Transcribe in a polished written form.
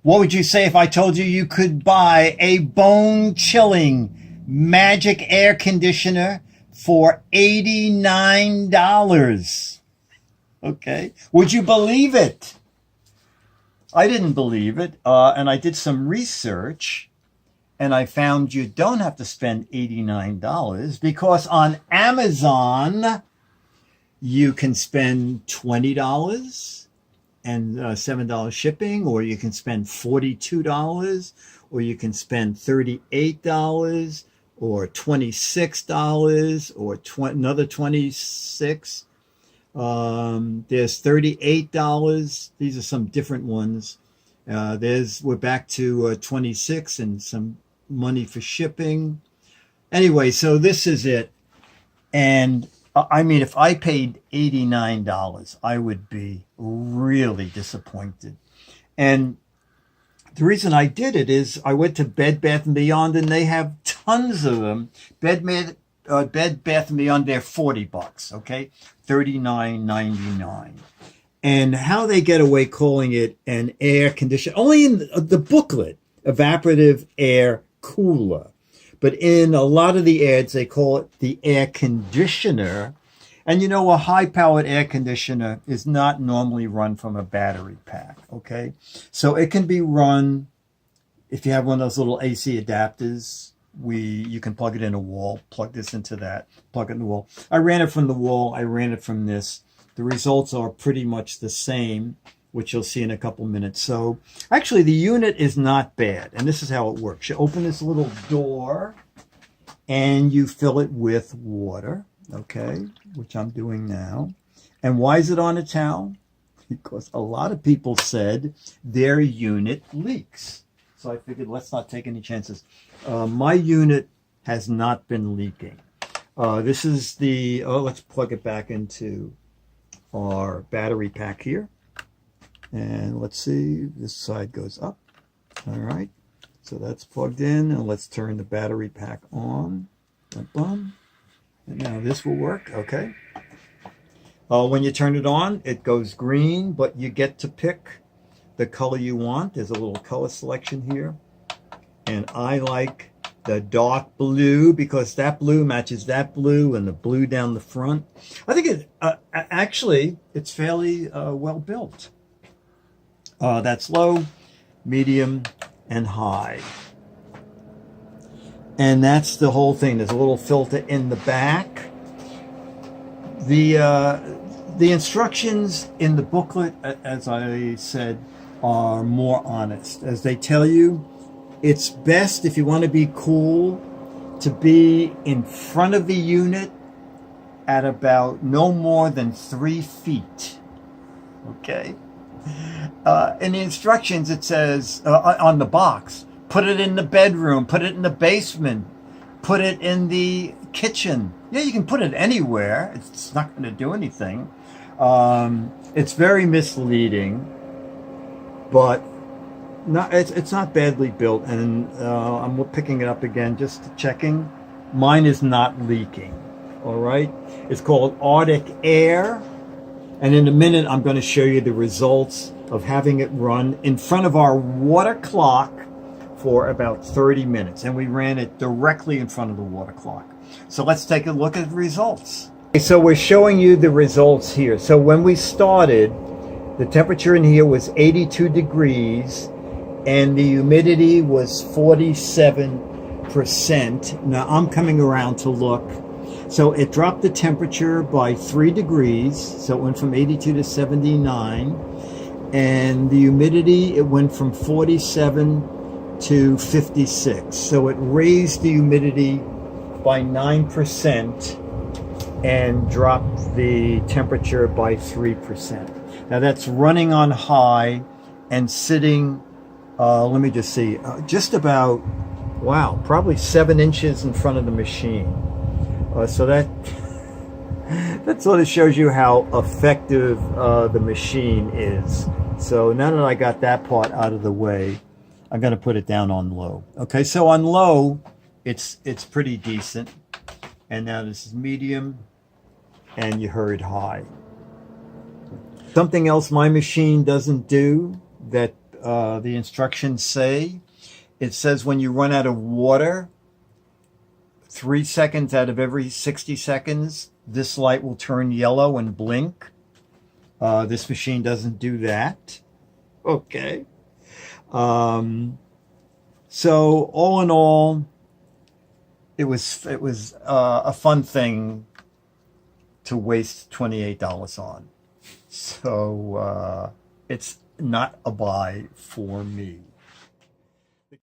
What would you say if I told you you could buy a bone-chilling magic air conditioner for $89? Okay. Would you believe it? I didn't believe it. And I did some research and I found you don't have to spend $89 because on Amazon, you can spend $20 and $7 shipping, or you can spend $42, or you can spend $38, or $26, or another $26. There's $38. These are some different ones. We're back to 26 and some money for shipping. Anyway, so this is it. And I mean, if I paid $89, I would be really disappointed. And the reason I did it is I went to Bed Bath & Beyond, and they have tons of them. Bed Bath & Beyond, they're $40, okay? $39.99. And how they get away calling it an air conditioner, only in the booklet, evaporative air cooler. But in a lot of the ads, they call it the air conditioner. And you know, a high-powered air conditioner is not normally run from a battery pack, okay? So it can be run, if you have one of those little AC adapters, you can plug it in a wall, plug this into that, plug it in the wall. I ran it from the wall, I ran it from this. The results are pretty much the same, which you'll see in a couple minutes. So actually the unit is not bad. And this is how it works. You open this little door and you fill it with water, okay, which I'm doing now. And why is it on a towel? Because a lot of people said their unit leaks. So I figured let's not take any chances. My unit has not been leaking. This is let's plug it back into our battery pack here. And let's see, this side goes up. All right, so that's plugged in, and let's turn the battery pack on. Boom. And now this will work, okay. When you turn it on, it goes green, but you get to pick the color you want. There's a little color selection here. And I like the dark blue because that blue matches that blue and the blue down the front. I think actually, it's fairly well built. That's low, medium, and high. And that's the whole thing. There's a little filter in the back. The instructions in the booklet, as I said, are more honest. As they tell you, it's best, if you want to be cool, to be in front of the unit at about no more than 3 feet. Okay? In the instructions, it says on the box, put it in the bedroom, put it in the basement, put it in the kitchen. Yeah, you can put it anywhere. It's not going to do anything. It's very misleading, but it's not badly built. And I'm picking it up again, just checking. Mine is not leaking. All right. It's called Arctic Air. And in a minute, I'm going to show you the results of having it run in front of our water clock for about 30 minutes. And we ran it directly in front of the water clock. So let's take a look at the results. Okay, so we're showing you the results here. So when we started, the temperature in here was 82 degrees and the humidity was 47%. Now I'm coming around to look. So it dropped the temperature by 3 degrees. So it went from 82 to 79. And the humidity, it went from 47 to 56. So it raised the humidity by 9% and dropped the temperature by 3%. Now that's running on high and sitting, let me just see, just about, wow, probably 7 inches in front of the machine. So that sort of shows you how effective the machine is. So now that I got that part out of the way, I'm going to put it down on low. Okay, so on low, it's pretty decent. And now this is medium, and you heard high. Something else my machine doesn't do that the instructions say. It says when you run out of water, 3 seconds out of every 60 seconds, this light will turn yellow and blink. This machine doesn't do that. Okay. So all in all, it was a fun thing to waste $28 on. So it's not a buy for me.